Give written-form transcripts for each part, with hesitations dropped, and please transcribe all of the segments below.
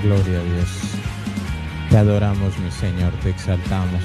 Gloria a Dios. Te adoramos, mi Señor, te exaltamos.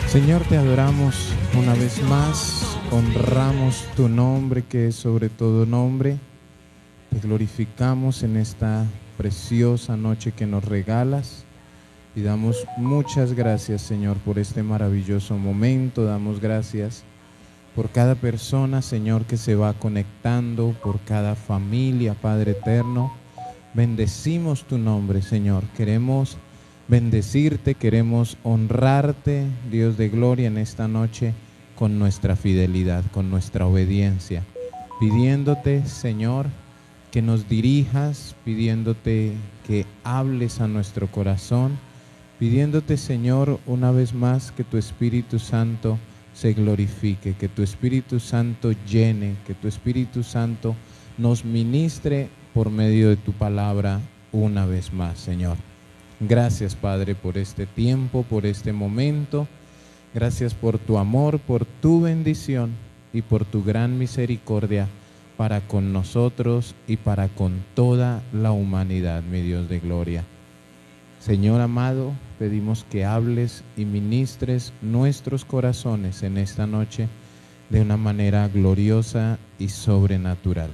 Señor, te adoramos una vez más, honramos tu nombre que es sobre todo nombre, te glorificamos en esta preciosa noche que nos regalas y damos muchas gracias, Señor, por este maravilloso momento. Damos gracias por cada persona, Señor, que se va conectando, por cada familia, Padre eterno. Bendecimos tu nombre, Señor. Queremos bendecirte, queremos honrarte, Dios de gloria, en esta noche con nuestra fidelidad, con nuestra obediencia, pidiéndote, Señor, que nos dirijas, pidiéndote que hables a nuestro corazón, pidiéndote, Señor, una vez más que tu Espíritu Santo se glorifique, que tu Espíritu Santo llene, que tu Espíritu Santo nos ministre por medio de tu palabra una vez más, Señor. Gracias, Padre, por este tiempo, por este momento. Gracias por tu amor, por tu bendición y por tu gran misericordia para con nosotros y para con toda la humanidad, mi Dios de gloria. Señor amado, pedimos que hables y ministres nuestros corazones en esta noche de una manera gloriosa y sobrenatural.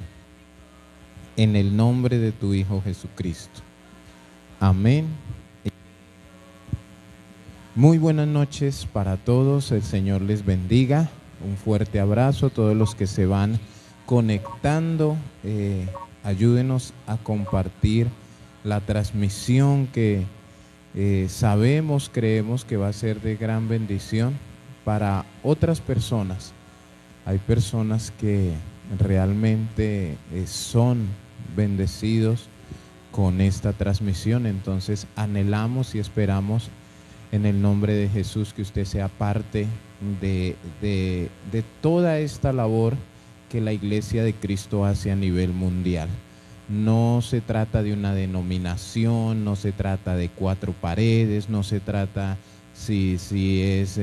En el nombre de tu Hijo Jesucristo. Amén. Muy buenas noches para todos, el Señor les bendiga, un fuerte abrazo a todos los que se van conectando, ayúdenos a compartir la transmisión que sabemos, creemos que va a ser de gran bendición para otras personas. Hay personas que realmente son bendecidos con esta transmisión, entonces anhelamos y esperamos en el nombre de Jesús que usted sea parte de toda esta labor que la Iglesia de Cristo hace a nivel mundial. No se trata de una denominación, no se trata de cuatro paredes, no se trata si es,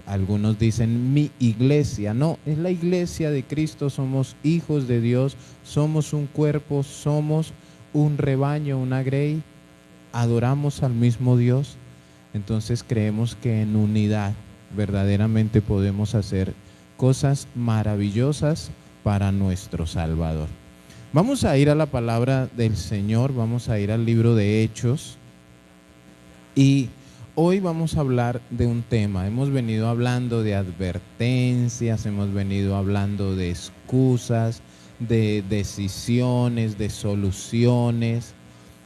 algunos dicen mi iglesia, no, es la Iglesia de Cristo, somos hijos de Dios, somos un cuerpo, somos un rebaño, una grey, adoramos al mismo Dios. Entonces creemos que en unidad verdaderamente podemos hacer cosas maravillosas para nuestro Salvador. Vamos a ir a la palabra del Señor, vamos a ir al libro de Hechos y hoy vamos a hablar de un tema. Hemos venido hablando de advertencias, hemos venido hablando de excusas, de decisiones, de soluciones.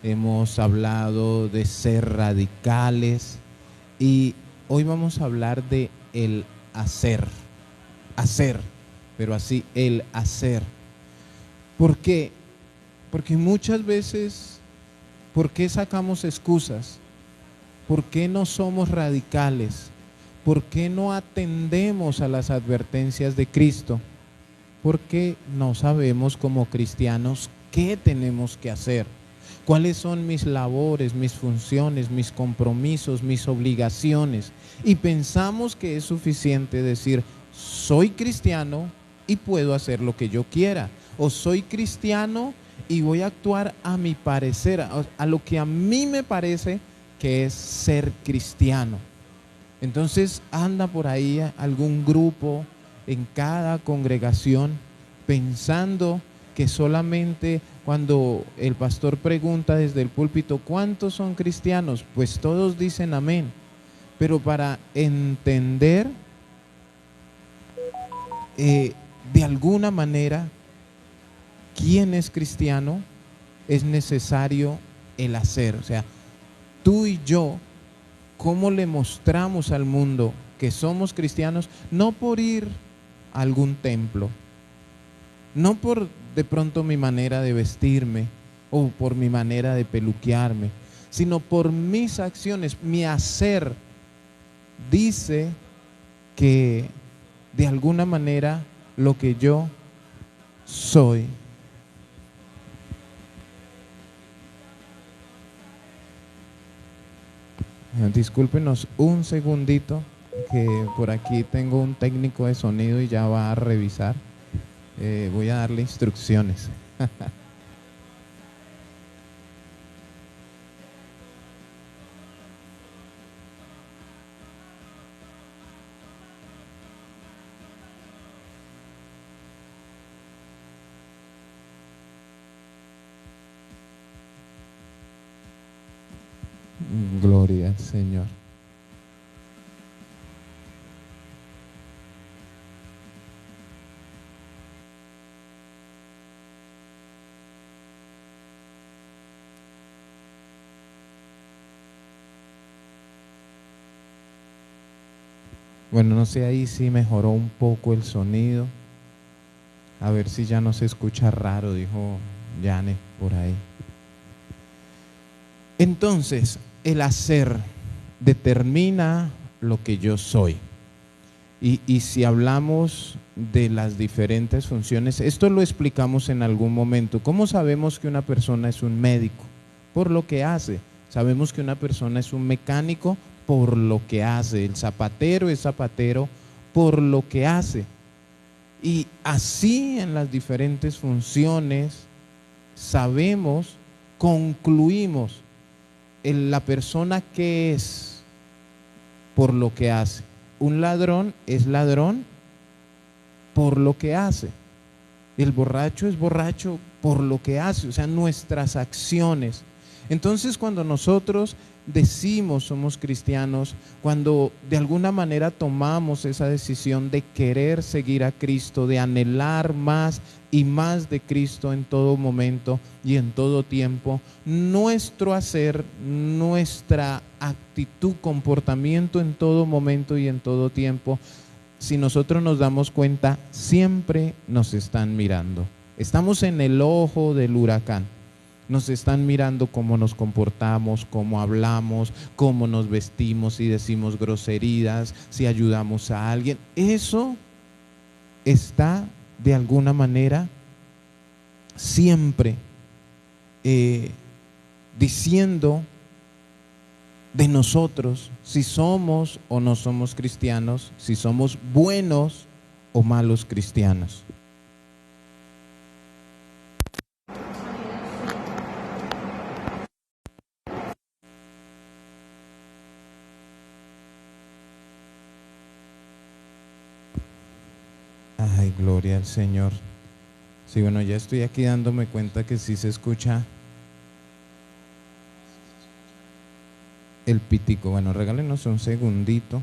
Hemos hablado de ser radicales y hoy vamos a hablar de el hacer, pero así, el hacer. ¿Por qué? Porque muchas veces, ¿por qué sacamos excusas? ¿Por qué no somos radicales? ¿Por qué no atendemos a las advertencias de Cristo? Porque no sabemos como cristianos qué tenemos que hacer. ¿Cuáles son mis labores, mis funciones, mis compromisos, mis obligaciones? Y pensamos que es suficiente decir, soy cristiano y puedo hacer lo que yo quiera. O soy cristiano y voy a actuar a mi parecer, a lo que a mí me parece que es ser cristiano. Entonces anda por ahí algún grupo en cada congregación pensando que solamente cuando el pastor pregunta desde el púlpito, ¿cuántos son cristianos? Pues todos dicen amén. Pero para entender de alguna manera, ¿quién es cristiano? Es necesario el hacer. O sea, tú y yo, ¿cómo le mostramos al mundo que somos cristianos? No por ir a algún templo, no por de pronto mi manera de vestirme o por mi manera de peluquearme, sino por mis acciones. Mi hacer dice que de alguna manera lo que yo soy. Discúlpenos un segundito, que por aquí tengo un técnico de sonido y ya va a revisar. Voy a darle instrucciones. Gloria al Señor. Bueno, no sé, ahí sí mejoró un poco el sonido. A ver si ya no se escucha raro, dijo Yane por ahí. Entonces, el hacer determina lo que yo soy. Y si hablamos de las diferentes funciones, esto lo explicamos en algún momento. ¿Cómo sabemos que una persona es un médico? Por lo que hace. Sabemos que una persona es un mecánico por lo que hace. El zapatero es zapatero por lo que hace. Y así en las diferentes funciones sabemos, concluimos la persona que es por lo que hace. Un ladrón es ladrón por lo que hace. El borracho es borracho por lo que hace, o sea, nuestras acciones. Entonces, cuando nosotros decimos somos cristianos, cuando de alguna manera tomamos esa decisión de querer seguir a Cristo, de anhelar más y más de Cristo en todo momento y en todo tiempo, nuestro hacer, nuestra actitud, comportamiento en todo momento y en todo tiempo, si nosotros nos damos cuenta, siempre nos están mirando. Estamos en el ojo del huracán. Nos están mirando cómo nos comportamos, cómo hablamos, cómo nos vestimos, si decimos groserías, si ayudamos a alguien. Eso está de alguna manera siempre diciendo de nosotros si somos o no somos cristianos, si somos buenos o malos cristianos. Ay, gloria al Señor. Sí, bueno, ya estoy aquí dándome cuenta que sí se escucha el pitico. Bueno, regálenos un segundito.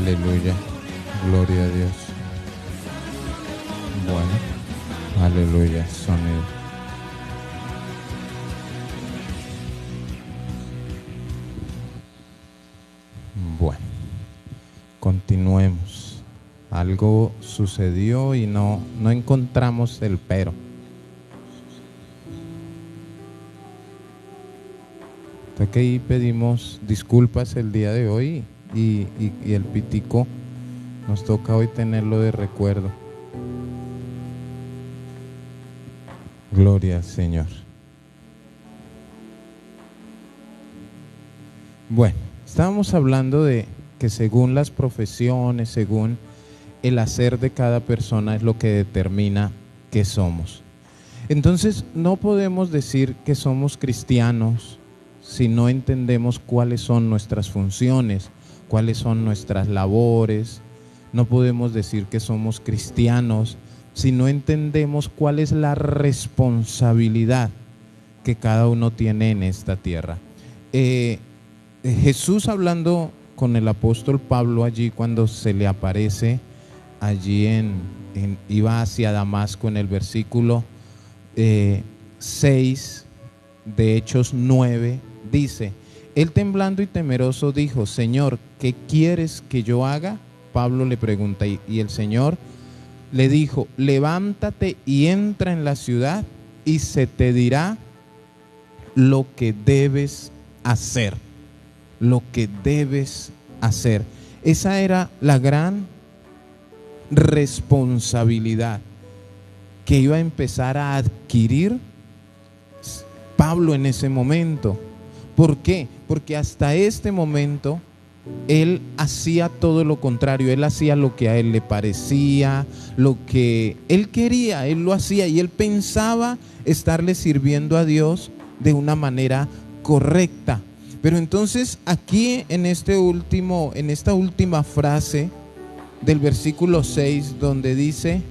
Aleluya. Gloria a Dios. Bueno. Aleluya. Sonido. Bueno. Continuemos. Algo sucedió y no encontramos el pero. Que ahí pedimos disculpas el día de hoy y el pitico nos toca hoy tenerlo de recuerdo. Gloria al Señor. Bueno, estábamos hablando de que según las profesiones, según el hacer de cada persona es lo que determina qué somos. Entonces no podemos decir que somos cristianos si no entendemos cuáles son nuestras funciones, cuáles son nuestras labores. No podemos decir que somos cristianos si no entendemos cuál es la responsabilidad que cada uno tiene en esta tierra. Jesús, hablando con el apóstol Pablo allí cuando se le aparece allí iba hacia Damasco, en el versículo 6 de Hechos 9, dice: él temblando y temeroso dijo: Señor, ¿qué quieres que yo haga? Pablo le pregunta y el Señor le dijo: levántate y entra en la ciudad y se te dirá lo que debes hacer. Lo que debes hacer. Esa era la gran responsabilidad que iba a empezar a adquirir Pablo en ese momento. ¿Por qué? Porque hasta este momento él hacía todo lo contrario. Él hacía lo que a él le parecía, lo que él quería, él lo hacía y él pensaba estarle sirviendo a Dios de una manera correcta. Pero entonces aquí en esta última frase del versículo 6, donde dice: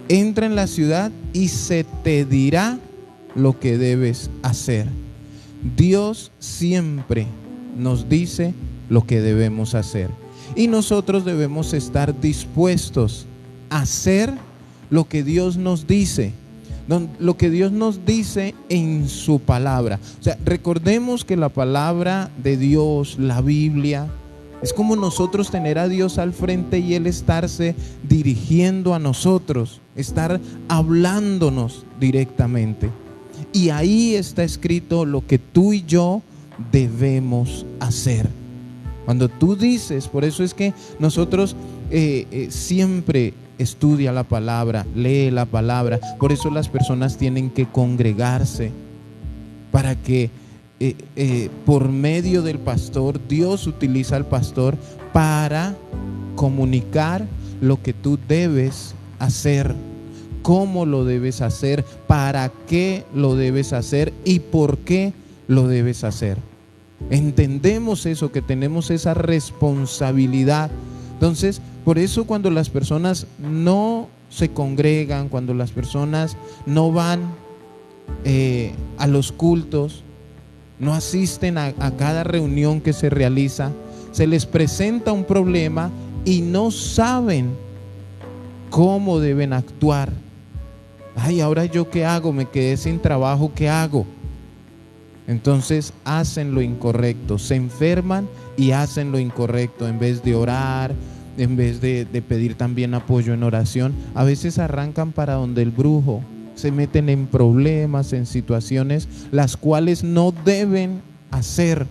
entra en la ciudad y se te dirá lo que debes hacer. Dios siempre nos dice lo que debemos hacer y nosotros debemos estar dispuestos a hacer lo que Dios nos dice, lo que Dios nos dice en su palabra. O sea, recordemos que la palabra de Dios, la Biblia, es como nosotros tener a Dios al frente y Él estarse dirigiendo a nosotros, estar hablándonos directamente. Y ahí está escrito lo que tú y yo debemos hacer. Cuando tú dices, por eso es que nosotros siempre estudia la palabra, lee la palabra. Por eso las personas tienen que congregarse para que por medio del pastor, Dios utiliza al pastor para comunicar lo que tú debes hacer, cómo lo debes hacer, para qué lo debes hacer y por qué lo debes hacer. Entendemos eso, que tenemos esa responsabilidad. Entonces, por eso cuando las personas no se congregan, cuando las personas no van a los cultos, no asisten a cada reunión que se realiza, se les presenta un problema y no saben cómo deben actuar. Ay, ahora yo qué hago, me quedé sin trabajo, ¿qué hago? Entonces hacen lo incorrecto, se enferman y hacen lo incorrecto. En vez de orar, en vez de pedir también apoyo en oración, a veces arrancan para donde el brujo, se meten en problemas, en situaciones las cuales no deben hacer.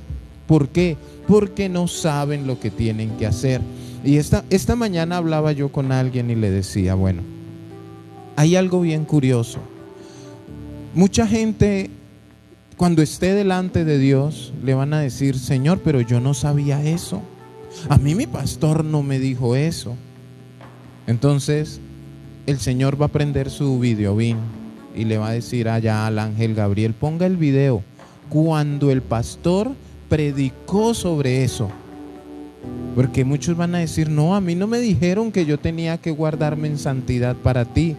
¿Por qué? Porque no saben lo que tienen que hacer. Y esta mañana hablaba yo con alguien y le decía, bueno, hay algo bien curioso. Mucha gente, cuando esté delante de Dios, le van a decir: Señor, pero yo no sabía eso. A mí mi pastor no me dijo eso. Entonces el Señor va a prender su videobin y le va a decir allá al ángel Gabriel: ponga el video cuando el pastor predicó sobre eso. Porque muchos van a decir: no, a mí no me dijeron que yo tenía que guardarme en santidad para ti.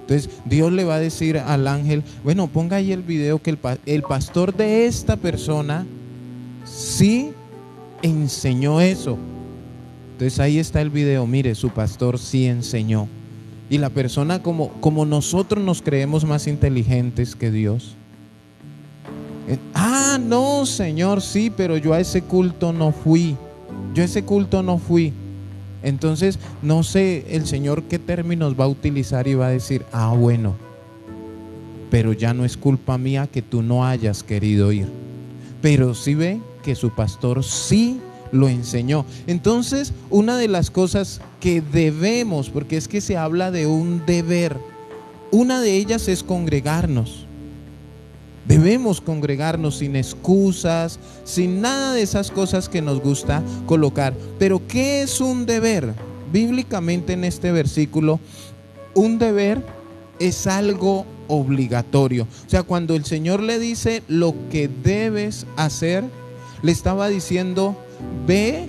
Entonces Dios le va a decir al ángel: bueno, ponga ahí el video que el pastor de esta persona sí enseñó eso. Entonces ahí está el video, mire, su pastor sí enseñó. Y la persona como nosotros nos creemos más inteligentes que Dios. No, Señor, sí, pero yo a ese culto no fui. Entonces, no sé el Señor qué términos va a utilizar y va a decir, bueno, pero ya no es culpa mía que tú no hayas querido ir. Pero sí ve que su pastor sí lo enseñó. Entonces, una de las cosas que debemos, porque es que se habla de un deber, una de ellas es congregarnos. Debemos congregarnos sin excusas, sin nada de esas cosas que nos gusta colocar. Pero ¿qué es un deber? Bíblicamente en este versículo, un deber es algo obligatorio. O sea, cuando el Señor le dice lo que debes hacer, le estaba diciendo, ve,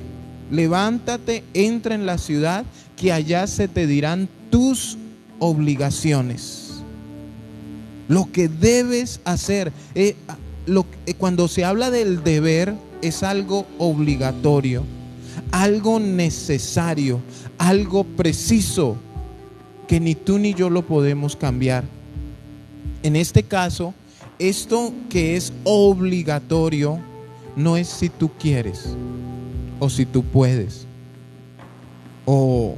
levántate, entra en la ciudad, que allá se te dirán tus obligaciones. Lo que debes hacer. Cuando se habla del deber, es algo obligatorio, algo necesario, algo preciso, que ni tú ni yo lo podemos cambiar. En este caso, esto que es obligatorio no es si tú quieres o si tú puedes o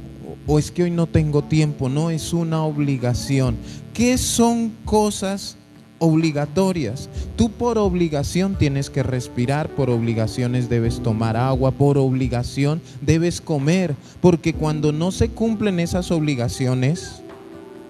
es que hoy no tengo tiempo. No, es una obligación. ¿Qué son cosas obligatorias? Tú por obligación tienes que respirar, por obligaciones debes tomar agua, por obligación debes comer, porque cuando no se cumplen esas obligaciones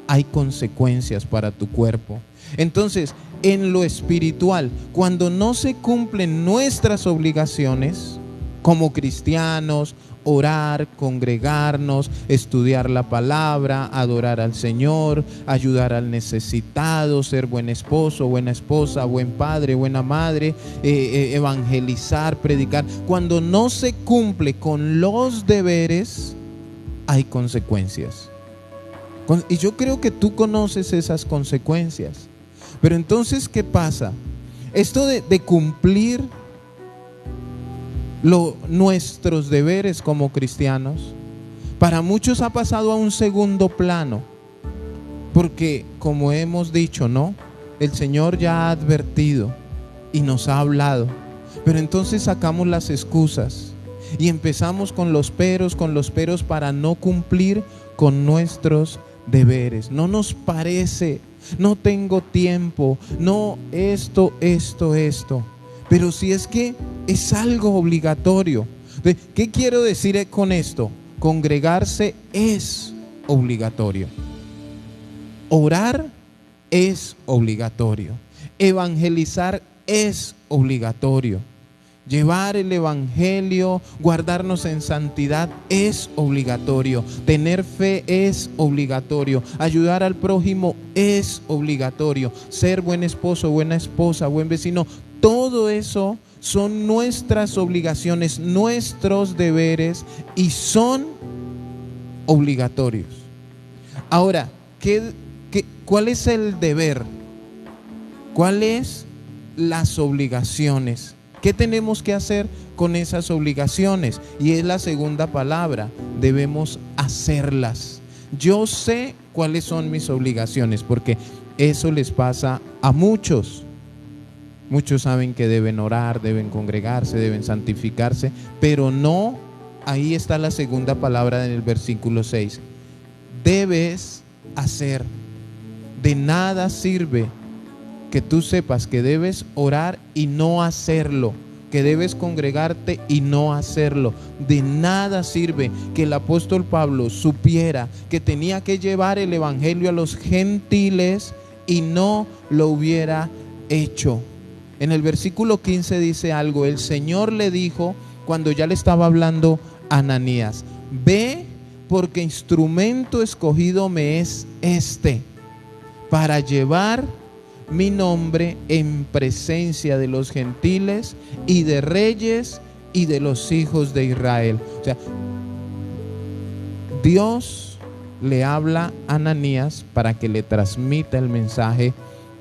hay consecuencias para tu cuerpo. Entonces, en lo espiritual, cuando no se cumplen nuestras obligaciones como cristianos, orar, congregarnos, estudiar la palabra, adorar al Señor, ayudar al necesitado, ser buen esposo, buena esposa, buen padre, buena madre, evangelizar, predicar. Cuando no se cumple con los deberes, hay consecuencias. Y yo creo que tú conoces esas consecuencias. Pero entonces, ¿qué pasa? Esto de cumplir nuestros deberes como cristianos, para muchos ha pasado a un segundo plano, porque como hemos dicho, ¿no? El Señor ya ha advertido y nos ha hablado, pero entonces sacamos las excusas y empezamos con los peros para no cumplir con nuestros deberes. No nos parece, no tengo tiempo, no esto. Pero si es que es algo obligatorio. ¿Qué quiero decir con esto? Congregarse es obligatorio. Orar es obligatorio. Evangelizar es obligatorio. Llevar el evangelio, guardarnos en santidad es obligatorio. Tener fe es obligatorio. Ayudar al prójimo es obligatorio. Ser buen esposo, buena esposa, buen vecino, todo eso son nuestras obligaciones, nuestros deberes, y son obligatorios. Ahora, ¿cuál es el deber? ¿Cuáles las obligaciones? ¿Qué tenemos que hacer con esas obligaciones? Y es la segunda palabra, debemos hacerlas. Yo sé cuáles son mis obligaciones, porque eso les pasa a muchos. Muchos saben que deben orar, deben congregarse, deben santificarse, pero no, ahí está la segunda palabra en el versículo 6. Debes hacer. De nada sirve que tú sepas que debes orar y no hacerlo, que debes congregarte y no hacerlo. De nada sirve que el apóstol Pablo supiera que tenía que llevar el evangelio a los gentiles y no lo hubiera hecho. En el versículo 15 dice algo. El Señor le dijo, cuando ya le estaba hablando a Ananías: ve, porque instrumento escogido me es para llevar mi nombre en presencia de los gentiles y de reyes y de los hijos de Israel. O sea, Dios le habla a Ananías para que le transmita el mensaje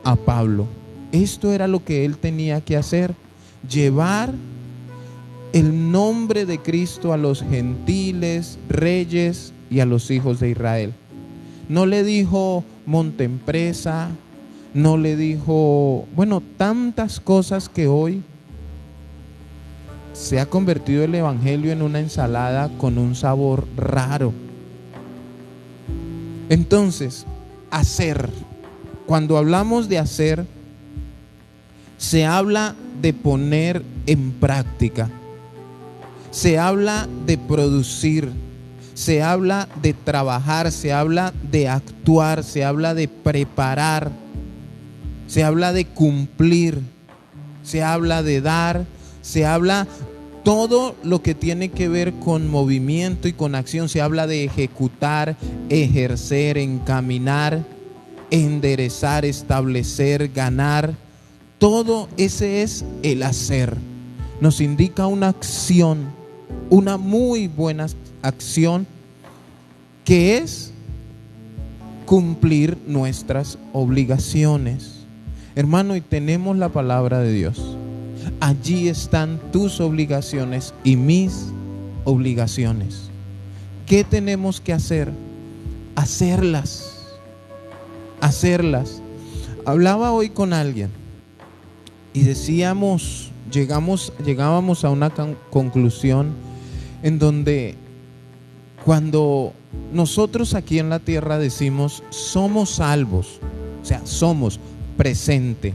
a Pablo. Esto era lo que él tenía que hacer: llevar el nombre de Cristo a los gentiles, gentiles, reyes y a los hijos de Israel. No le dijo monte empresa, no le dijo, bueno, tantas cosas que hoy se ha convertido el evangelio en una ensalada con un sabor raro. Entonces, hacer. Cuando hablamos de hacer, se habla de poner en práctica. Se habla de producir. Se habla de trabajar. Se habla de actuar. Se habla de preparar. Se habla de cumplir. Se habla de dar. Se habla todo lo que tiene que ver con movimiento y con acción. Se habla de ejecutar, ejercer, encaminar, enderezar, establecer, ganar. Todo ese es el hacer. Nos indica una acción, una muy buena acción, que es cumplir nuestras obligaciones. Hermano, y tenemos la palabra de Dios. Allí están tus obligaciones y mis obligaciones. ¿Qué tenemos que hacer? Hacerlas. Hacerlas. Hablaba hoy con alguien y decíamos, llegábamos a una conclusión en donde cuando nosotros aquí en la tierra decimos somos salvos, o sea, somos presente.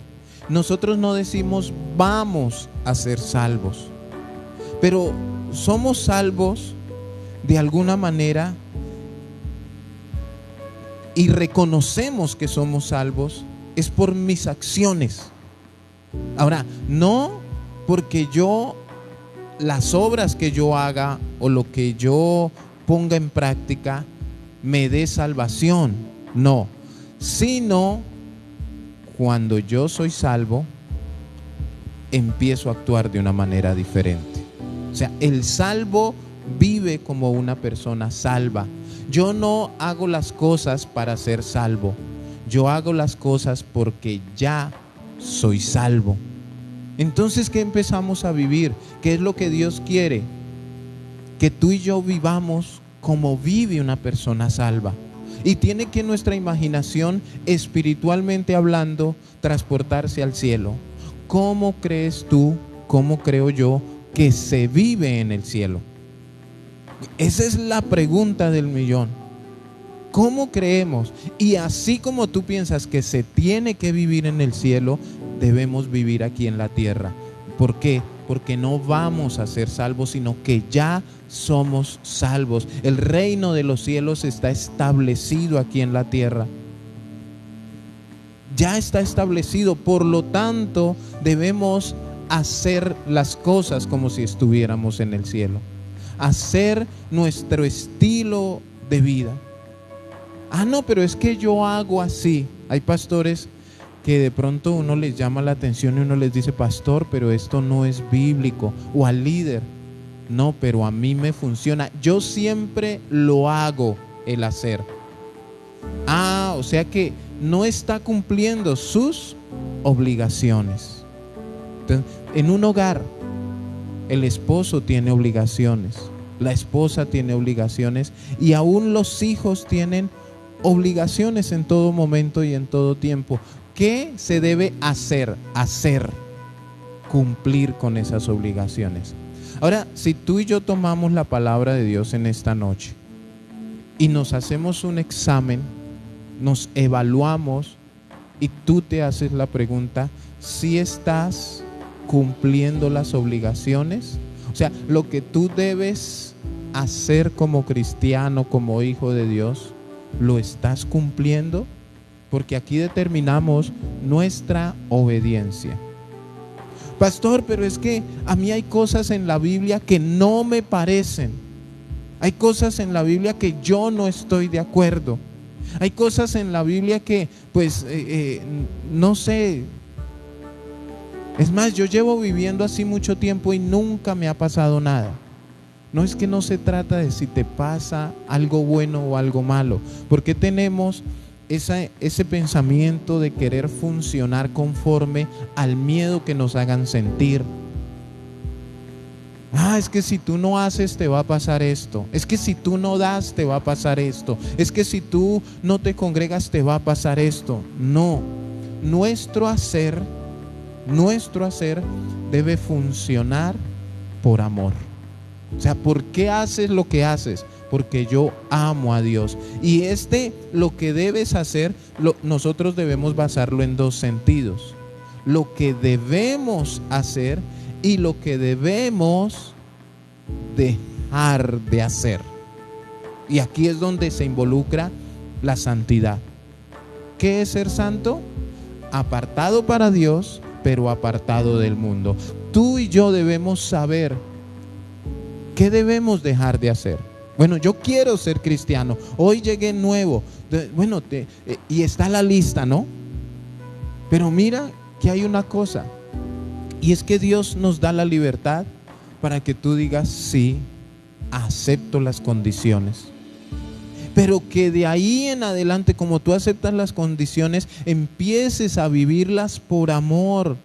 Nosotros no decimos vamos a ser salvos, pero somos salvos de alguna manera y reconocemos que somos salvos es por mis acciones. Ahora, no porque las obras que yo haga o lo que yo ponga en práctica me dé salvación, no, sino cuando yo soy salvo, empiezo a actuar de una manera diferente. O sea, el salvo vive como una persona salva. Yo no hago las cosas para ser salvo. Yo hago las cosas porque ya soy salvo. Entonces, ¿qué empezamos a vivir? ¿Qué es lo que Dios quiere? Que tú y yo vivamos como vive una persona salva. Y tiene que nuestra imaginación, espiritualmente hablando, transportarse al cielo. ¿Cómo crees tú, cómo creo yo que se vive en el cielo? Esa es la pregunta del millón. ¿Cómo creemos? Y así como tú piensas que se tiene que vivir en el cielo, debemos vivir aquí en la tierra. ¿Por qué? Porque no vamos a ser salvos, sino que ya somos salvos. El reino de los cielos está establecido aquí en la tierra. Ya está establecido, por lo tanto, debemos hacer las cosas como si estuviéramos en el cielo. Hacer nuestro estilo de vida. No, pero es que yo hago así. Hay pastores que de pronto uno les llama la atención y uno les dice, pastor, pero esto no es bíblico. O al líder, no, pero a mí me funciona. Yo siempre lo hago, el hacer. O sea que no está cumpliendo sus obligaciones. Entonces, en un hogar, el esposo tiene obligaciones, la esposa tiene obligaciones y aún los hijos tienen obligaciones en todo momento y en todo tiempo. ¿Qué se debe hacer? Cumplir con esas obligaciones. Ahora, si tú y yo tomamos la palabra de Dios en esta noche y nos hacemos un examen, nos evaluamos y tú te haces la pregunta, ¿si estás cumpliendo las obligaciones? O sea, lo que tú debes hacer como cristiano, como hijo de Dios, ¿lo estás cumpliendo? Porque aquí determinamos nuestra obediencia. Pastor, pero es que a mí hay cosas en la Biblia que no me parecen. Hay cosas en la Biblia que yo no estoy de acuerdo. Hay cosas en la Biblia que, pues, no sé. Es más, yo llevo viviendo así mucho tiempo y nunca me ha pasado nada. No es que no se trata de si te pasa algo bueno o algo malo. Porque tenemos ese pensamiento de querer funcionar conforme al miedo que nos hagan sentir. Es que si tú no haces te va a pasar esto. Es que si tú no das te va a pasar esto. Es que si tú no te congregas te va a pasar esto. No, nuestro hacer debe funcionar por amor. O sea, ¿por qué haces lo que haces? Porque yo amo a Dios. Y lo que debes hacer, nosotros debemos basarlo en dos sentidos: lo que debemos hacer y lo que debemos dejar de hacer. Y aquí es donde se involucra la santidad. ¿Qué es ser santo? Apartado para Dios, pero apartado del mundo. Tú y yo debemos saber qué debemos dejar de hacer. Bueno, yo quiero ser cristiano, hoy llegué nuevo, y está la lista, ¿no? Pero mira que hay una cosa, y es que Dios nos da la libertad para que tú digas: sí, acepto las condiciones. Pero que de ahí en adelante, como tú aceptas las condiciones, empieces a vivirlas por amor.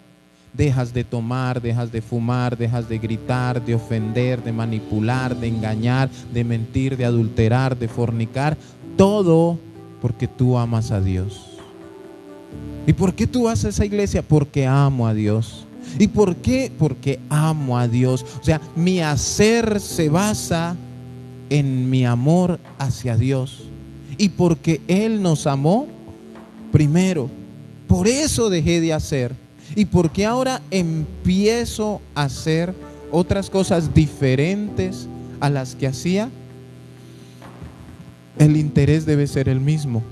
Dejas de tomar, dejas de fumar, dejas de gritar, de ofender, de manipular, de engañar, de mentir, de adulterar, de fornicar. Todo porque tú amas a Dios. ¿Y por qué tú vas a esa iglesia? Porque amo a Dios. ¿Y por qué? Porque amo a Dios. O sea, mi hacer se basa en mi amor hacia Dios. Y porque Él nos amó primero. Por eso dejé de hacer. Y porque ahora empiezo a hacer otras cosas diferentes a las que hacía, el interés debe ser el mismo.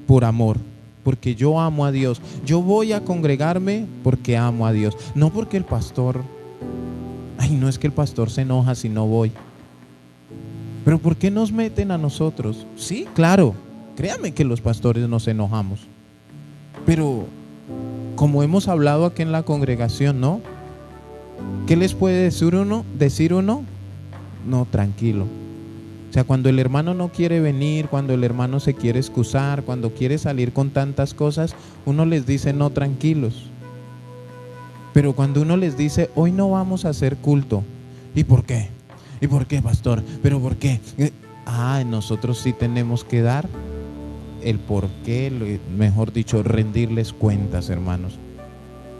Por amor. Porque yo amo a Dios. Yo voy a congregarme porque amo a Dios. No porque el pastor... no es que el pastor se enoja si no voy. Pero ¿por qué nos meten a nosotros? Sí, claro. Créame que los pastores nos enojamos. Pero como hemos hablado aquí en la congregación, ¿no? ¿Qué les puede decir uno? No, tranquilo. O sea, cuando el hermano no quiere venir, cuando el hermano se quiere excusar, cuando quiere salir con tantas cosas, uno les dice: no, tranquilos. Pero cuando uno les dice: hoy no vamos a hacer culto. ¿Y por qué? ¿Y por qué, pastor? ¿Pero por qué? Nosotros sí tenemos que dar el por qué, mejor dicho, rendirles cuentas, hermanos.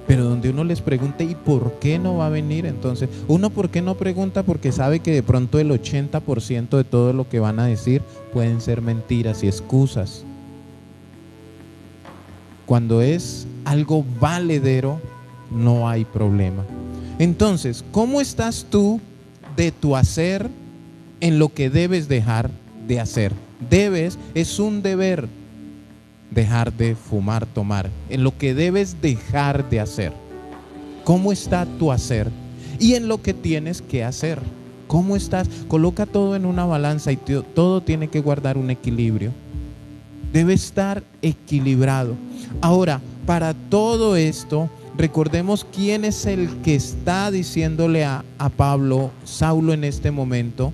Pero donde uno les pregunte: ¿y por qué no va a venir? Entonces, uno ¿por qué no pregunta? Porque sabe que de pronto el 80% de todo lo que van a decir pueden ser mentiras y excusas. Cuando es algo valedero, no hay problema. Entonces, ¿cómo estás tú de tu hacer en lo que debes dejar de hacer? Es un deber dejar de fumar, tomar, en lo que debes dejar de hacer. ¿Cómo está tu hacer? Y en lo que tienes que hacer, ¿cómo estás? Coloca todo en una balanza y todo tiene que guardar un equilibrio. Debe estar equilibrado. Ahora, para todo esto, recordemos quién es el que está diciéndole a Pablo, Saulo, en este momento.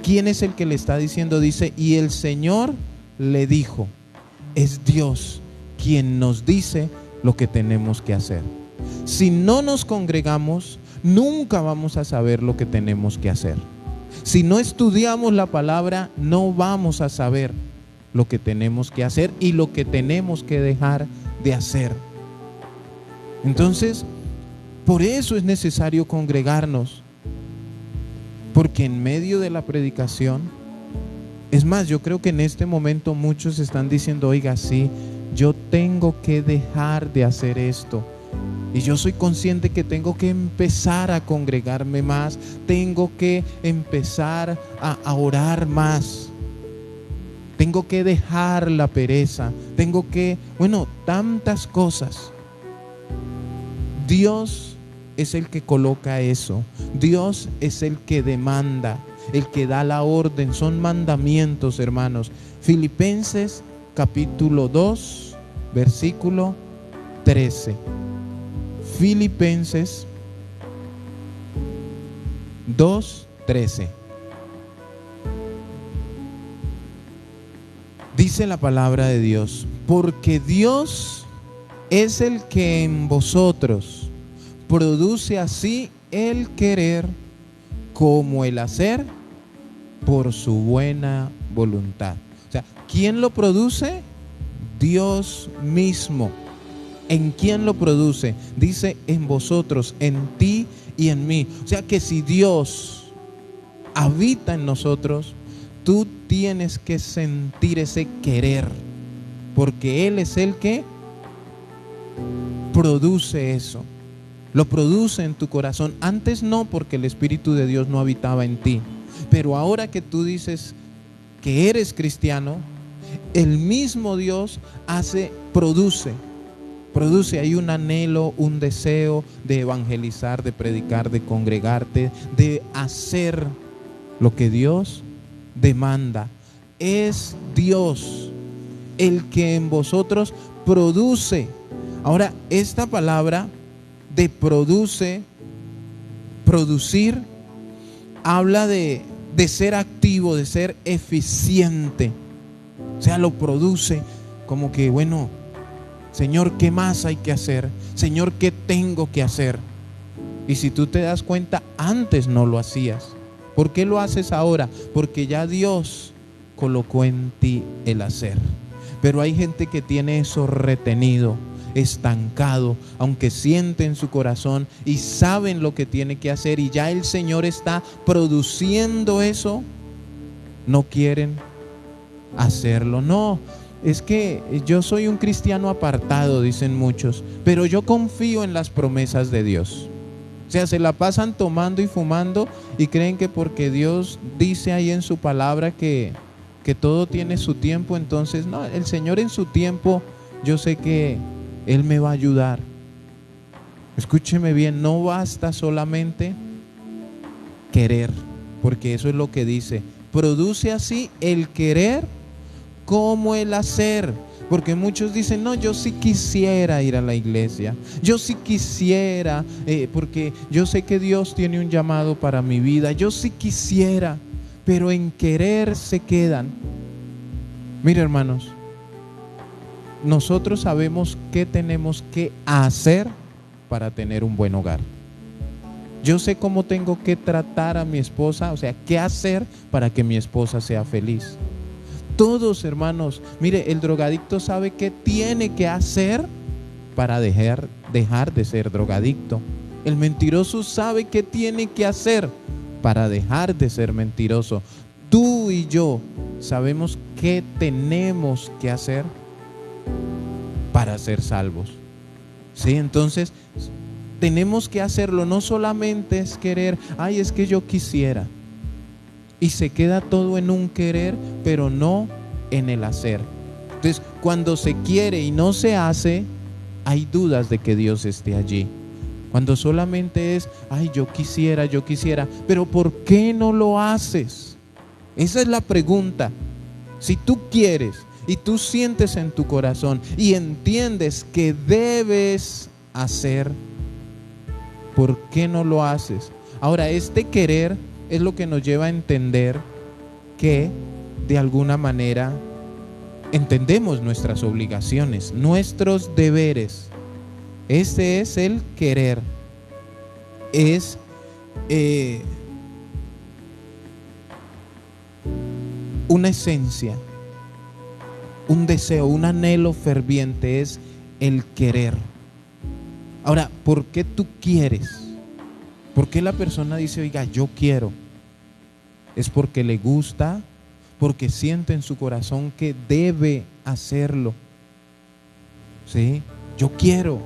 ¿Quién es el que le está diciendo? Dice: y el Señor le dijo. Es Dios quien nos dice lo que tenemos que hacer. Si no nos congregamos, nunca vamos a saber lo que tenemos que hacer. Si no estudiamos la palabra, no vamos a saber lo que tenemos que hacer y lo que tenemos que dejar de hacer. Entonces, por eso es necesario congregarnos. Porque en medio de la predicación, es más, yo creo que en este momento muchos están diciendo: oiga, sí, yo tengo que dejar de hacer esto. Y yo soy consciente que tengo que empezar a congregarme más, tengo que empezar a orar más, tengo que dejar la pereza, tengo que, tantas cosas. Dios es el que coloca eso, Dios es el que demanda, el que da la orden, son mandamientos, hermanos. Filipenses capítulo 2, versículo 13. Filipenses 2:13. Dice la palabra de Dios: porque Dios es el que en vosotros produce así el querer como el hacer por su buena voluntad. O sea, ¿quién lo produce? Dios mismo. ¿En quién lo produce? Dice en vosotros, en ti y en mí. O sea que si Dios habita en nosotros, tú tienes que sentir ese querer, porque Él es el que produce eso. Lo produce en tu corazón. Antes no, porque el Espíritu de Dios no habitaba en ti. Pero ahora que tú dices que eres cristiano, el mismo Dios produce, hay un anhelo, un deseo de evangelizar, de predicar, de congregarte, de hacer lo que Dios demanda. Es Dios el que en vosotros produce. Ahora, esta palabra de producir, habla de ser activo, de ser eficiente. O sea, lo produce como que, bueno, Señor, ¿qué más hay que hacer? Señor, ¿qué tengo que hacer? Y si tú te das cuenta, antes no lo hacías. ¿Por qué lo haces ahora? Porque ya Dios colocó en ti el hacer. Pero hay gente que tiene eso retenido, estancado, aunque siente en su corazón y saben lo que tiene que hacer y ya el Señor está produciendo eso, no quieren hacerlo. No, es que yo soy un cristiano apartado, dicen muchos, pero yo confío en las promesas de Dios. O sea, se la pasan tomando y fumando y creen que porque Dios dice ahí en su palabra que todo tiene su tiempo, entonces no, el Señor en su tiempo, yo sé que Él me va a ayudar. Escúcheme bien, no basta solamente querer, porque eso es lo que dice. Produce así el querer como el hacer. Porque muchos dicen, no, yo sí quisiera ir a la iglesia, yo sí quisiera, porque yo sé que Dios tiene un llamado para mi vida, yo sí quisiera, pero en querer se quedan. Mire, hermanos, nosotros sabemos qué tenemos que hacer para tener un buen hogar. Yo sé cómo tengo que tratar a mi esposa, o sea, qué hacer para que mi esposa sea feliz. Todos, hermanos, mire, el drogadicto sabe qué tiene que hacer para dejar de ser drogadicto. El mentiroso sabe qué tiene que hacer para dejar de ser mentiroso. Tú y yo sabemos qué tenemos que hacer para ser salvos. ¿Sí? Entonces, tenemos que hacerlo. No solamente es querer, ay, es que yo quisiera. Y se queda todo en un querer, pero no en el hacer. Entonces, cuando se quiere y no se hace, hay dudas de que Dios esté allí. Cuando solamente es, ay, yo quisiera, pero ¿por qué no lo haces? Esa es la pregunta. Si tú quieres y tú sientes en tu corazón y entiendes que debes hacer, ¿por qué no lo haces? Ahora, este querer es lo que nos lleva a entender que de alguna manera entendemos nuestras obligaciones, nuestros deberes. Este es el querer. Es una esencia, un deseo, un anhelo ferviente, es el querer. Ahora, ¿por qué tú quieres? ¿Por qué la persona dice, oiga, yo quiero? Es porque le gusta, porque siente en su corazón que debe hacerlo. ¿Sí? Yo quiero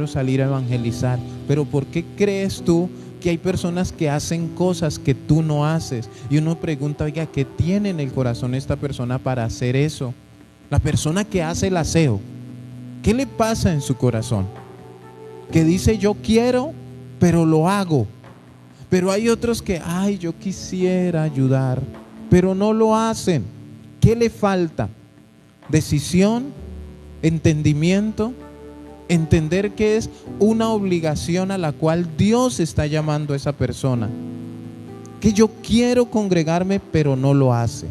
salir a evangelizar. Pero ¿por qué crees tú que hay personas que hacen cosas que tú no haces? Y uno pregunta, oiga, ¿qué tiene en el corazón esta persona para hacer eso? La persona que hace el aseo, ¿qué le pasa en su corazón? Que dice, yo quiero, pero lo hago. Pero hay otros que, ay, yo quisiera ayudar, pero no lo hacen. ¿Qué le falta? Decisión, entendimiento, entender que es una obligación a la cual Dios está llamando a esa persona. Que yo quiero congregarme, pero no lo hace.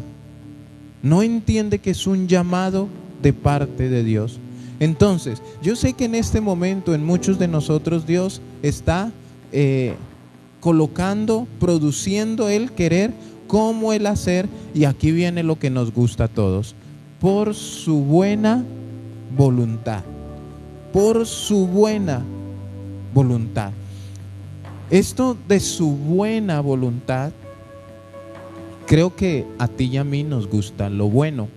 No entiende que es un llamado de parte de Dios. Entonces, yo sé que en este momento en muchos de nosotros Dios está colocando, produciendo el querer como el hacer, y aquí viene lo que nos gusta a todos, por su buena voluntad, por su buena voluntad. Esto de su buena voluntad, creo que a ti y a mí nos gusta lo bueno.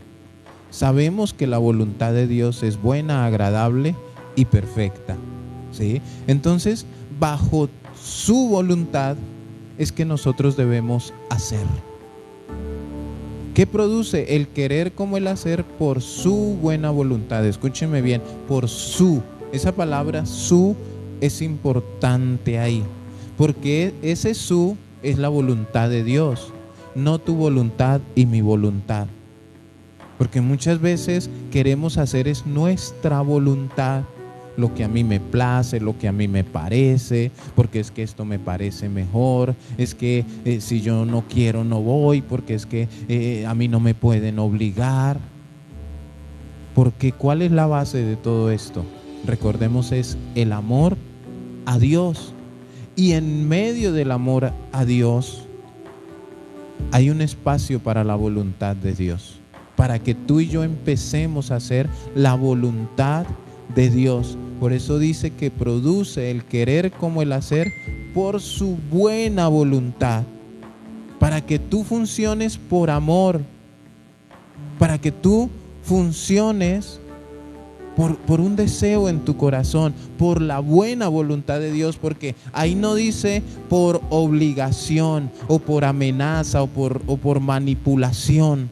Sabemos que la voluntad de Dios es buena, agradable y perfecta, ¿sí? Entonces, bajo su voluntad es que nosotros debemos hacer. ¿Qué produce el querer como el hacer? Por su buena voluntad. Escúcheme bien, por su. Esa palabra su es importante ahí, porque ese su es la voluntad de Dios, no tu voluntad y mi voluntad. Porque muchas veces queremos hacer es nuestra voluntad, lo que a mí me place, lo que a mí me parece, porque es que esto me parece mejor, es que si yo no quiero no voy, porque es que a mí no me pueden obligar. Porque ¿cuál es la base de todo esto? Recordemos, es el amor a Dios. Y en medio del amor a Dios hay un espacio para la voluntad de Dios, para que tú y yo empecemos a hacer la voluntad de Dios. Por eso dice que produce el querer como el hacer por su buena voluntad, para que tú funciones por amor, para que tú funciones por un deseo en tu corazón, por la buena voluntad de Dios, porque ahí no dice por obligación o por amenaza o por manipulación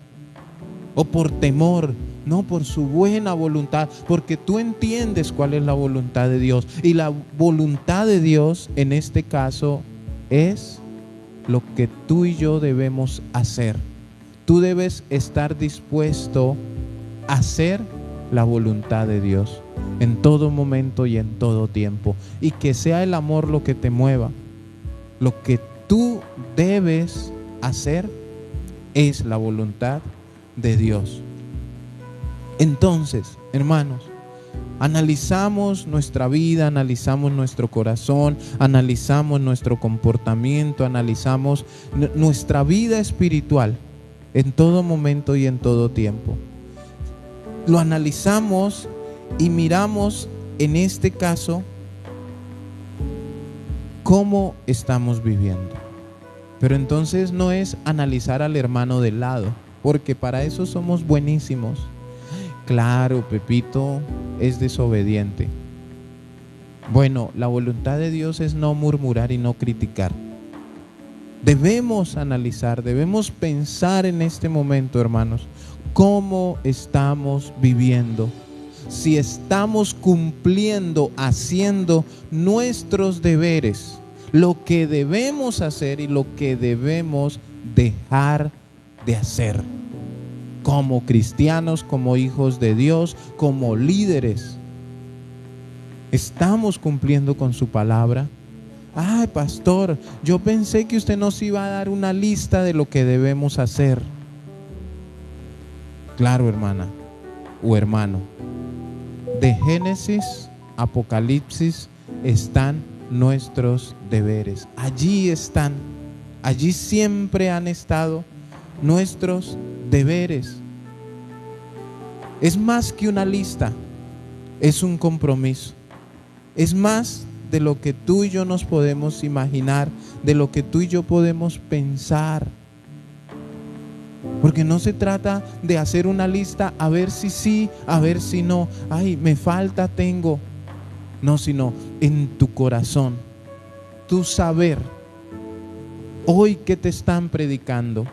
o por temor, no, por su buena voluntad, porque tú entiendes cuál es la voluntad de Dios. Y la voluntad de Dios en este caso es lo que tú y yo debemos hacer. Tú debes estar dispuesto a hacer la voluntad de Dios en todo momento y en todo tiempo, y que sea el amor lo que te mueva. Lo que tú debes hacer es la voluntad de Dios. Entonces, hermanos, analizamos nuestra vida, analizamos nuestro corazón, analizamos nuestro comportamiento, analizamos nuestra vida espiritual en todo momento y en todo tiempo. Lo analizamos y miramos en este caso cómo estamos viviendo. Pero entonces no es analizar al hermano del lado, porque para eso somos buenísimos. Claro, Pepito es desobediente. Bueno, la voluntad de Dios es no murmurar y no criticar. Debemos analizar, debemos pensar en este momento, hermanos, cómo estamos viviendo. Si estamos cumpliendo, haciendo nuestros deberes, lo que debemos hacer y lo que debemos dejar de hacer. Como cristianos, como hijos de Dios, como líderes, ¿estamos cumpliendo con su palabra? Ay, pastor, yo pensé que usted nos iba a dar una lista de lo que debemos hacer. Claro, hermana o hermano, de Génesis, Apocalipsis están nuestros deberes. Allí están, allí siempre han estado nuestros deberes. Es más que una lista, es un compromiso. Es más de lo que tú y yo nos podemos imaginar, de lo que tú y yo podemos pensar. Porque no se trata de hacer una lista a ver si sí, a ver si no. Ay, me falta, tengo. No, sino en tu corazón, tu saber. Hoy, ¿qué te están predicando?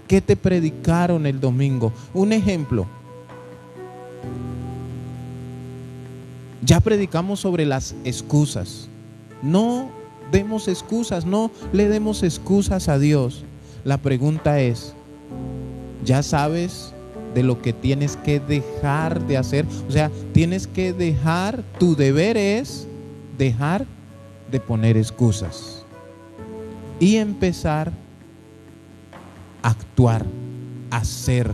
¿Qué te predicaron el domingo? Un ejemplo. Ya predicamos sobre las excusas. No demos excusas, no le demos excusas a Dios. La pregunta es, ¿ya sabes de lo que tienes que dejar de hacer? O sea, tienes que dejar, tu deber es dejar de poner excusas y empezar a actuar, a hacer.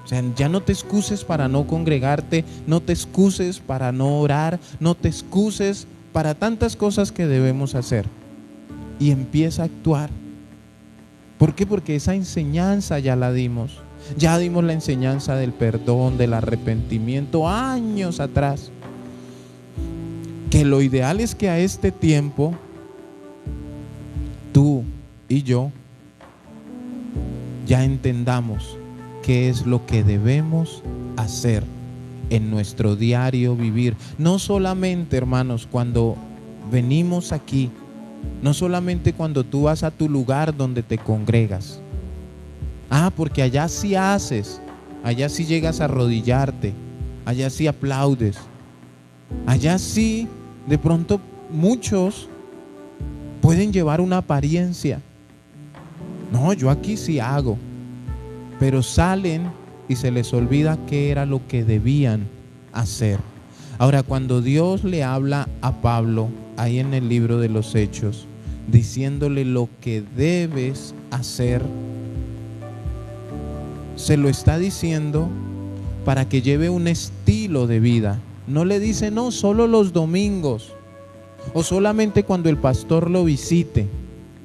O sea, ya no te excuses para no congregarte, no te excuses para no orar, no te excuses para tantas cosas que debemos hacer. Y empieza a actuar. ¿Por qué? Porque esa enseñanza ya la dimos. Ya dimos la enseñanza del perdón, del arrepentimiento años atrás. Que lo ideal es que a este tiempo, tú y yo ya entendamos qué es lo que debemos hacer en nuestro diario vivir. No solamente, hermanos, cuando venimos aquí, no solamente cuando tú vas a tu lugar donde te congregas. Porque allá sí haces, allá sí llegas a arrodillarte, allá sí aplaudes, allá sí, de pronto muchos pueden llevar una apariencia. No, yo aquí sí hago. Pero salen y se les olvida qué era lo que debían hacer. Ahora, cuando Dios le habla a Pablo, ahí en el libro de los Hechos, diciéndole lo que debes hacer, se lo está diciendo para que lleve un estilo de vida. No le dice, no, solo los domingos o solamente cuando el pastor lo visite.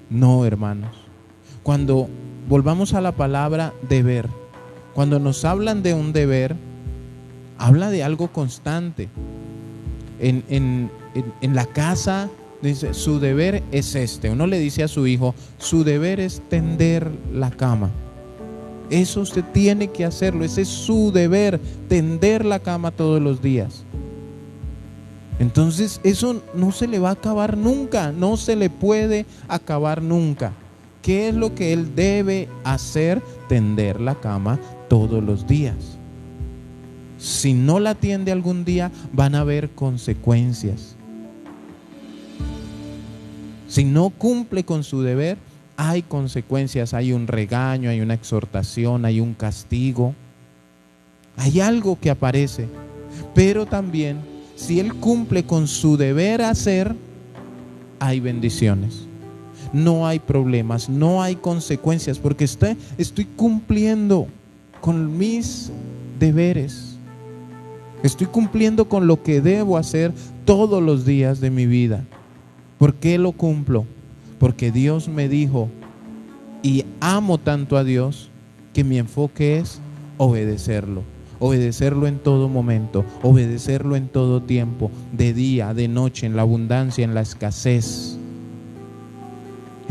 No, hermanos. Cuando volvamos a la palabra deber, cuando nos hablan de un deber, habla de algo constante. En la casa dice, su deber es este. Uno le dice a su hijo, su deber es tender la cama. Eso usted tiene que hacerlo, ese es su deber, tender la cama todos los días. Entonces eso no se le va a acabar nunca, no se le puede acabar nunca. ¿Qué es lo que él debe hacer? Tender la cama todos los días. Si no la tiende algún día, van a haber consecuencias. Si no cumple con su deber, hay consecuencias, hay un regaño, hay una exhortación, hay un castigo. Hay algo que aparece. Pero también, si él cumple con su deber hacer, hay bendiciones. No hay problemas, no hay consecuencias, porque estoy cumpliendo con mis deberes. Estoy cumpliendo con lo que debo hacer todos los días de mi vida. ¿Por qué lo cumplo? Porque Dios me dijo, y amo tanto a Dios, que mi enfoque es obedecerlo. Obedecerlo en todo momento, obedecerlo en todo tiempo, de día, de noche, en la abundancia, en la escasez.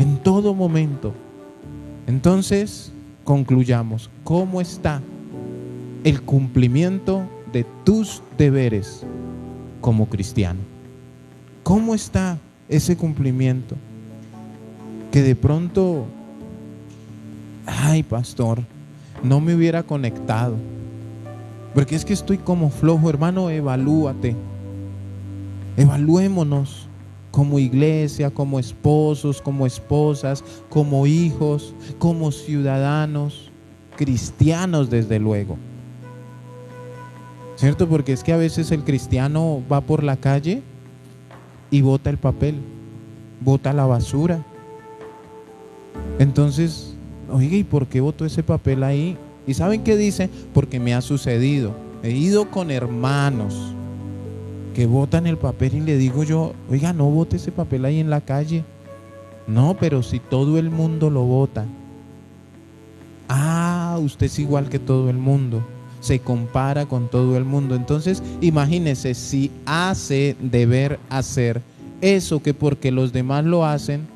En todo momento. Entonces, concluyamos. ¿Cómo está el cumplimiento de tus deberes como cristiano? ¿Cómo está ese cumplimiento? Que de pronto, ay, pastor, no me hubiera conectado, porque es que estoy como flojo. Hermano, evalúate. Evaluémonos como iglesia, como esposos, como esposas, como hijos, como ciudadanos, cristianos desde luego. ¿Cierto? Porque es que a veces el cristiano va por la calle y bota el papel, bota la basura. Entonces, oiga, ¿y por qué botó ese papel ahí? ¿Y saben qué dice? Porque me ha sucedido. He ido con hermanos que botan el papel y le digo yo, oiga, no bote ese papel ahí en la calle. No, pero si todo el mundo lo bota. Usted es igual que todo el mundo. Se compara con todo el mundo. Entonces, imagínese, si hace deber hacer eso que porque los demás lo hacen,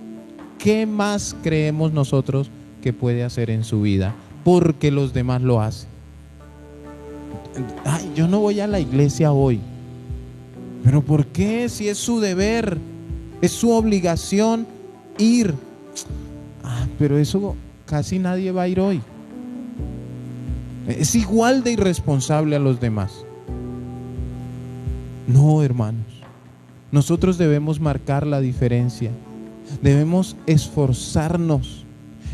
¿qué más creemos nosotros que puede hacer en su vida? Porque los demás lo hacen. Yo no voy a la iglesia hoy. ¿Pero por qué? Si es su deber, es su obligación ir. Pero eso casi nadie va a ir hoy. Es igual de irresponsable a los demás. No, hermanos. Nosotros debemos marcar la diferencia. Debemos esforzarnos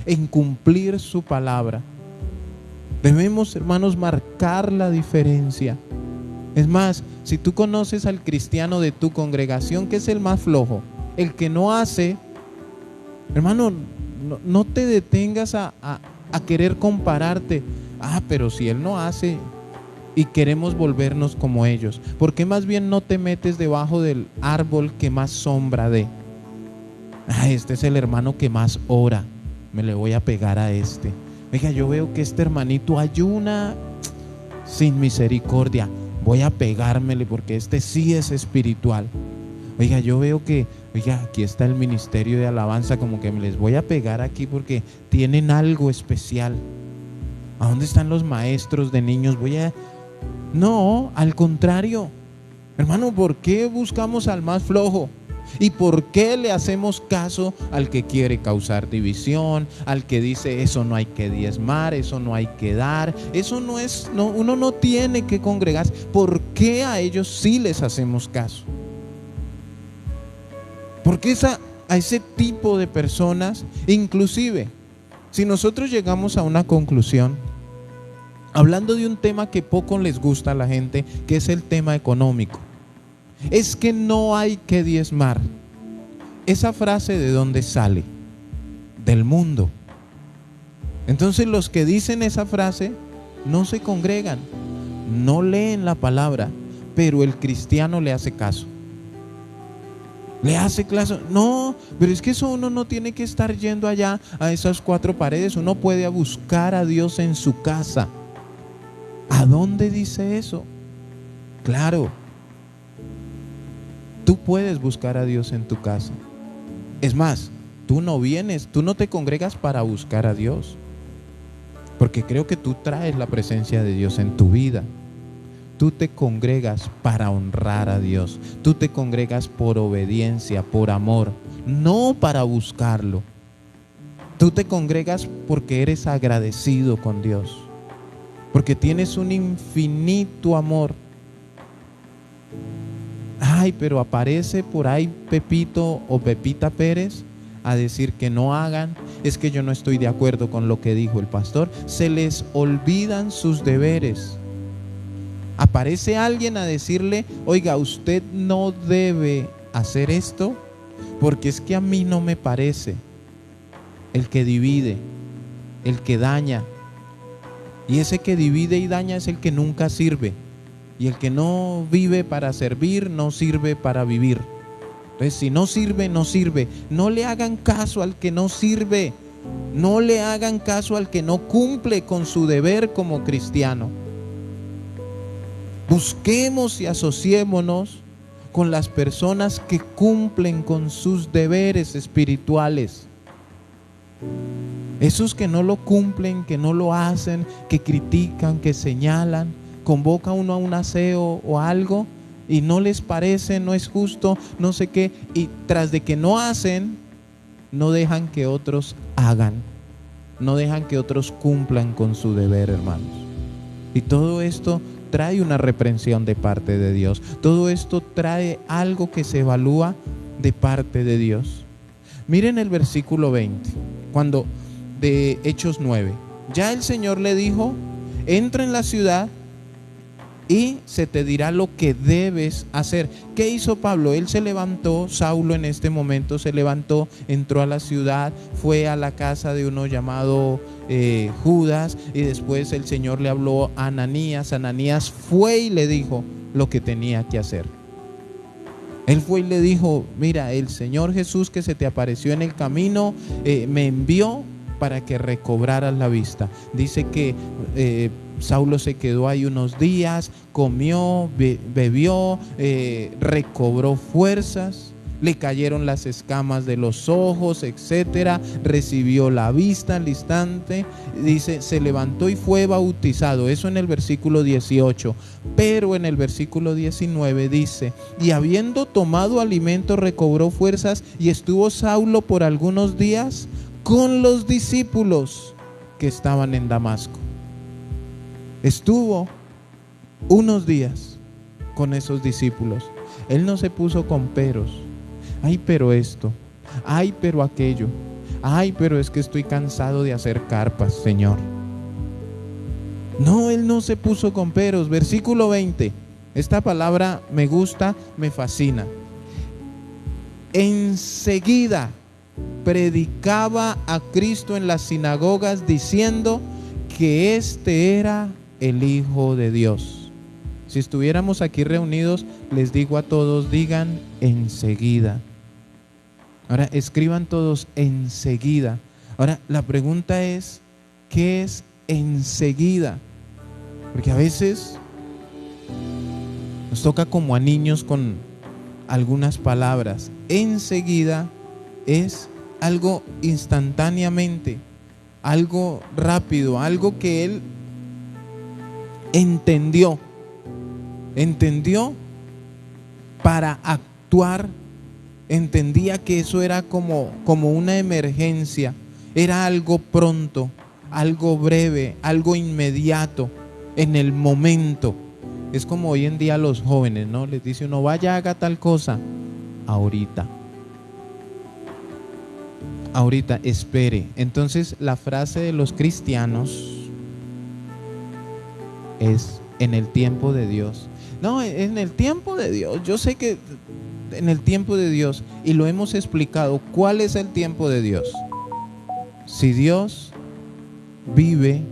en cumplir su palabra. Debemos, hermanos, marcar la diferencia. Es más, si tú conoces al cristiano de tu congregación, que es el más flojo, el que no hace, hermano, no te detengas a querer compararte. Pero si él no hace y queremos volvernos como ellos, ¿por qué más bien no te metes debajo del árbol que más sombra dé? Este es el hermano que más ora, me le voy a pegar a este. Oiga, yo veo que este hermanito ayuna sin misericordia, voy a pegármele porque este sí es espiritual. Oiga, yo veo que, aquí está el ministerio de alabanza, como que me les voy a pegar aquí porque tienen algo especial. ¿A dónde están los maestros de niños? No, al contrario. Hermano, ¿por qué buscamos al más flojo? ¿Y por qué le hacemos caso al que quiere causar división, al que dice eso no hay que diezmar, eso no hay que dar, eso no es, uno no tiene que congregarse? ¿Por qué a ellos sí les hacemos caso? Porque a ese tipo de personas, inclusive, si nosotros llegamos a una conclusión, hablando de un tema que poco les gusta a la gente, que es el tema económico, es que no hay que diezmar. Esa frase, ¿de dónde sale? Del mundo. Entonces los que dicen esa frase no se congregan, no leen la palabra, pero el cristiano le hace caso. Le hace caso. No, pero es que eso uno no tiene que estar yendo allá a esas cuatro paredes. Uno puede buscar a Dios en su casa. ¿A dónde dice eso? Claro, tú puedes buscar a Dios en tu casa. Es más, tú no te congregas para buscar a Dios, porque creo que tú traes la presencia de Dios en tu vida. Tú te congregas para honrar a Dios. Tú te congregas por obediencia, por amor, no para buscarlo. Tú te congregas porque eres agradecido con Dios, porque tienes un infinito amor. Pero aparece por ahí Pepito o Pepita Pérez a decir que no hagan. Es que yo no estoy de acuerdo con lo que dijo el pastor. Se les olvidan sus deberes. Aparece alguien a decirle: oiga, usted no debe hacer esto porque es que a mí no me parece. El que divide, el que daña. Y ese que divide y daña es el que nunca sirve. Y el que no vive para servir, no sirve para vivir. Entonces, si no sirve, no sirve. No le hagan caso al que no sirve. No le hagan caso al que no cumple con su deber como cristiano. Busquemos y asociémonos con las personas que cumplen con sus deberes espirituales. Esos que no lo cumplen, que no lo hacen, que critican, que señalan, convoca uno a un aseo o algo y no les parece, no es justo, no sé qué, y tras de que no hacen, no dejan que otros hagan, no dejan que otros cumplan con su deber, hermanos. Y todo esto trae una reprensión de parte de Dios. Todo esto trae algo que se evalúa de parte de Dios. Miren el versículo 20, cuando de Hechos 9. Ya el Señor le dijo: entra en la ciudad y se te dirá lo que debes hacer. ¿Qué hizo Pablo? Él se levantó, Saulo en este momento se levantó, entró a la ciudad, fue a la casa de uno llamado Judas, y después el Señor le habló a Ananías. Ananías fue y le dijo lo que tenía que hacer. Él fue y le dijo: mira, el Señor Jesús que se te apareció en el camino me envió para que recobraras la vista. Dice que Saulo se quedó ahí unos días, comió, bebió, recobró fuerzas, le cayeron las escamas de los ojos, etcétera, recibió la vista al instante. Dice, se levantó y fue bautizado. Eso en el versículo 18. Pero en el versículo 19 dice: y habiendo tomado alimento recobró fuerzas, y estuvo Saulo por algunos días con los discípulos que estaban en Damasco. Estuvo unos días con esos discípulos. Él no se puso con peros. Pero esto, pero aquello, pero es que estoy cansado de hacer carpas, Señor. No, él no se puso con peros. Versículo 20. Esta palabra me gusta, me fascina. Enseguida predicaba a Cristo en las sinagogas, diciendo que este era el Hijo de Dios. Si estuviéramos aquí reunidos, les digo a todos, digan enseguida. Ahora escriban todos enseguida. Ahora la pregunta es, ¿qué es enseguida? Porque a veces nos toca como a niños con algunas palabras. Enseguida es algo instantáneamente, algo rápido, algo que él entendió para actuar, entendía que eso era como una emergencia, era algo pronto, algo breve, algo inmediato, en el momento. Es como hoy en día los jóvenes, ¿no? Les dice uno, vaya, haga tal cosa, ahorita, espere. Entonces la frase de los cristianos es en el tiempo de Dios. No, en el tiempo de Dios. Yo sé que en el tiempo de Dios, y lo hemos explicado. ¿Cuál es el tiempo de Dios? Si Dios vive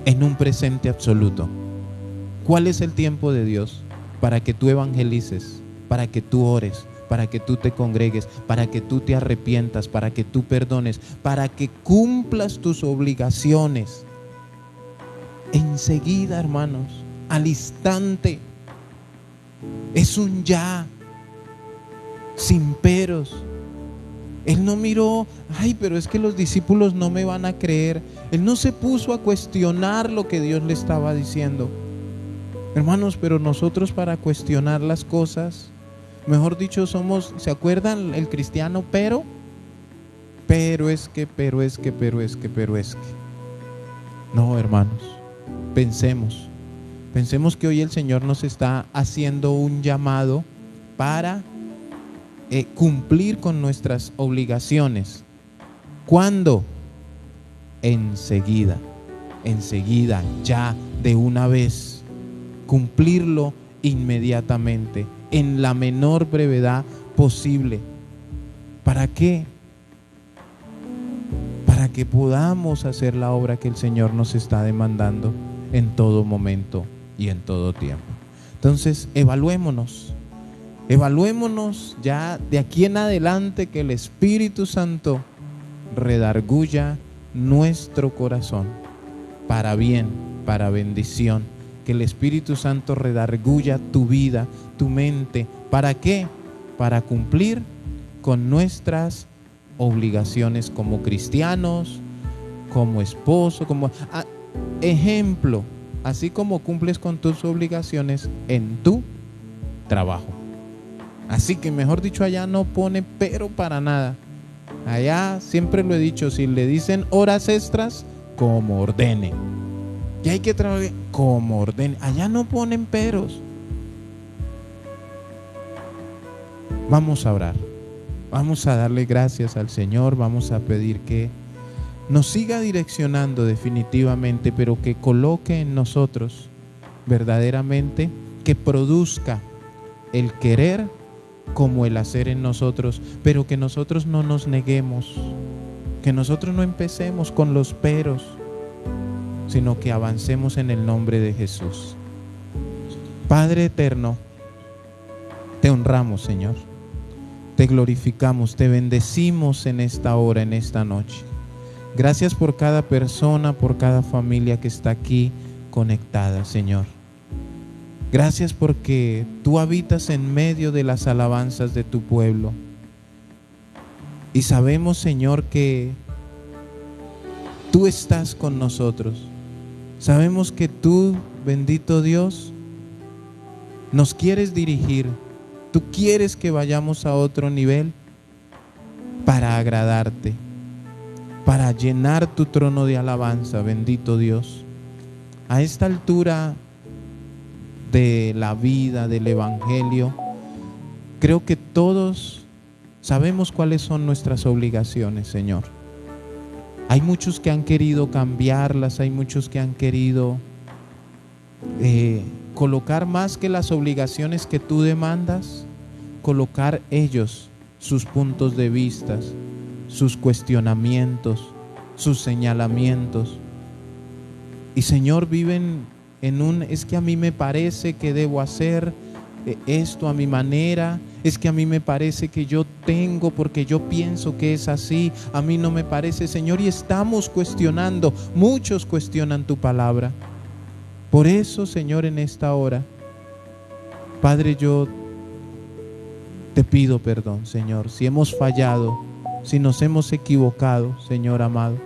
en un presente absoluto, ¿cuál es el tiempo de Dios? Para que tú evangelices, para que tú ores, para que tú te congregues, para que tú te arrepientas, para que tú perdones, para que cumplas tus obligaciones. Enseguida, hermanos, al instante. Es un ya, sin peros. Él no miró, ay, pero es que los discípulos no me van a creer. Él no se puso a cuestionar lo que Dios le estaba diciendo. Hermanos, pero nosotros para cuestionar las cosas, mejor dicho, somos, ¿se acuerdan el cristiano? Pero es que. No, hermanos, pensemos que hoy el Señor nos está haciendo un llamado para cumplir con nuestras obligaciones. ¿Cuándo? Enseguida, ya, de una vez. Cumplirlo inmediatamente, en la menor brevedad posible. ¿Para qué? Para que podamos hacer la obra que el Señor nos está demandando en todo momento y en todo tiempo. Entonces, evaluémonos ya de aquí en adelante, que el Espíritu Santo redarguya nuestro corazón para bien, para bendición. Que el Espíritu Santo redarguya tu vida, tu mente. ¿Para qué? Para cumplir con nuestras obligaciones como cristianos, como esposo, como ejemplo, así como cumples con tus obligaciones en tu trabajo. Así que, mejor dicho, allá no pone pero para nada. Allá, siempre lo he dicho, si le dicen horas extras, como ordene. Y hay que trabajar como ordene. Allá no ponen peros. Vamos a orar. Vamos a darle gracias al Señor. Vamos a pedir que nos siga direccionando definitivamente, pero que coloque en nosotros verdaderamente, que produzca el querer como el hacer en nosotros, pero que nosotros no nos neguemos, que nosotros no empecemos con los peros, sino que avancemos en el nombre de Jesús. Padre eterno, te honramos, Señor, te glorificamos, te bendecimos en esta hora, en esta noche. Gracias por cada persona, por cada familia que está aquí conectada, Señor. Gracias porque tú habitas en medio de las alabanzas de tu pueblo. Y sabemos, Señor, que tú estás con nosotros. Sabemos que tú, bendito Dios, nos quieres dirigir. Tú quieres que vayamos a otro nivel para agradarte, para llenar tu trono de alabanza, bendito Dios. A esta altura de la vida, del Evangelio, creo que todos sabemos cuáles son nuestras obligaciones, Señor. Hay muchos que han querido cambiarlas, hay muchos que han querido colocar más que las obligaciones que tú demandas, colocar ellos sus puntos de vista, sus cuestionamientos, sus señalamientos. Y Señor, viven es que a mí me parece que debo hacer esto a mi manera, es que a mí me parece que yo tengo porque yo pienso que es así, a mí no me parece, Señor, y estamos cuestionando, muchos cuestionan tu palabra. Por eso, Señor, en esta hora, Padre, yo te pido perdón, Señor, si hemos fallado, si nos hemos equivocado, Señor amado.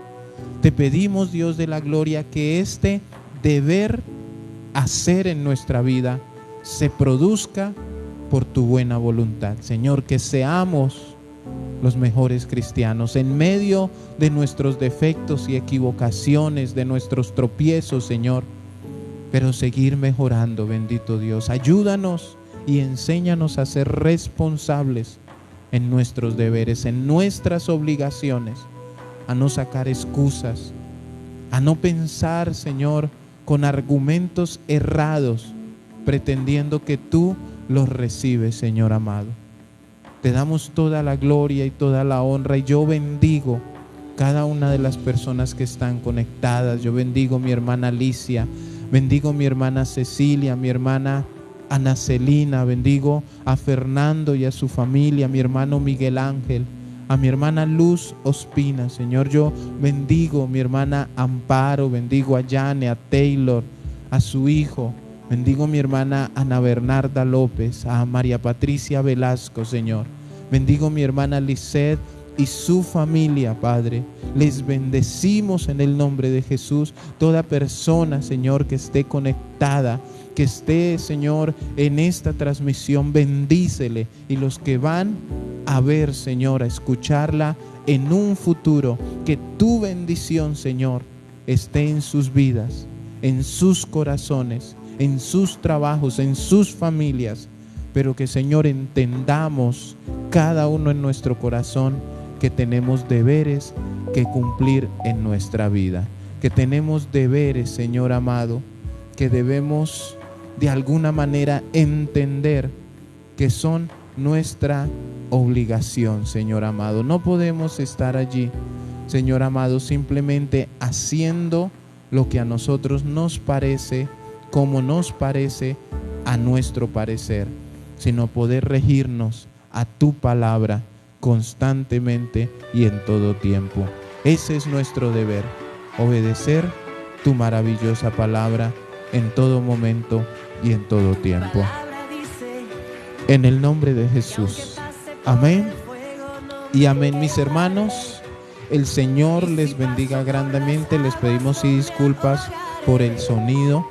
Te pedimos, Dios de la gloria, que este deber hacer en nuestra vida se produzca por tu buena voluntad. Señor, que seamos los mejores cristianos en medio de nuestros defectos y equivocaciones, de nuestros tropiezos, Señor, pero seguir mejorando, bendito Dios. Ayúdanos y enséñanos a ser responsables en nuestros deberes, en nuestras obligaciones, a no sacar excusas, a no pensar, Señor, con argumentos errados, pretendiendo que tú los recibes, Señor amado. Te damos toda la gloria y toda la honra, y yo bendigo cada una de las personas que están conectadas. Yo bendigo a mi hermana Alicia, bendigo a mi hermana Cecilia, a mi hermana Ana Celina, bendigo a Fernando y a su familia, a mi hermano Miguel Ángel, a mi hermana Luz Ospina. Señor, yo bendigo a mi hermana Amparo, bendigo a Yane, a Taylor, a su hijo, bendigo a mi hermana Ana Bernarda López, a María Patricia Velasco, Señor, bendigo a mi hermana Lisette y su familia, Padre. Les bendecimos en el nombre de Jesús. Toda persona, Señor, que esté conectada, que esté, Señor, en esta transmisión, bendícele. Y los que van a ver, Señor, a escucharla en un futuro, que tu bendición, Señor, esté en sus vidas, en sus corazones, en sus trabajos, en sus familias. Pero que, Señor, entendamos cada uno en nuestro corazón que tenemos deberes que cumplir en nuestra vida, que tenemos deberes, Señor amado, que debemos de alguna manera entender que son nuestra obligación, Señor amado. No podemos estar allí, Señor amado, simplemente haciendo lo que a nosotros nos parece, como nos parece a nuestro parecer, sino poder regirnos a tu palabra constantemente y en todo tiempo. Ese es nuestro deber, obedecer tu maravillosa palabra en todo momento y en todo tiempo. En el nombre de Jesús. Amén y amén, mis hermanos. El Señor les bendiga grandemente. Les pedimos disculpas por el sonido.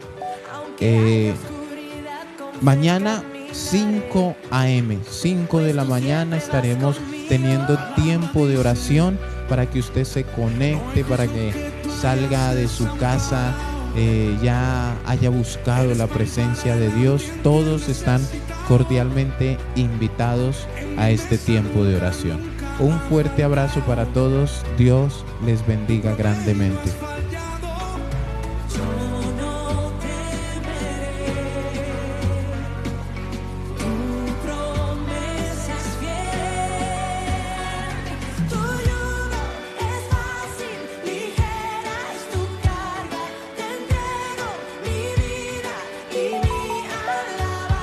Mañana 5 a.m., 5 de la mañana, estaremos teniendo tiempo de oración para que usted se conecte, para que salga de su casa, ya haya buscado la presencia de Dios. Todos están cordialmente invitados a este tiempo de oración. Un fuerte abrazo para todos. Dios les bendiga grandemente.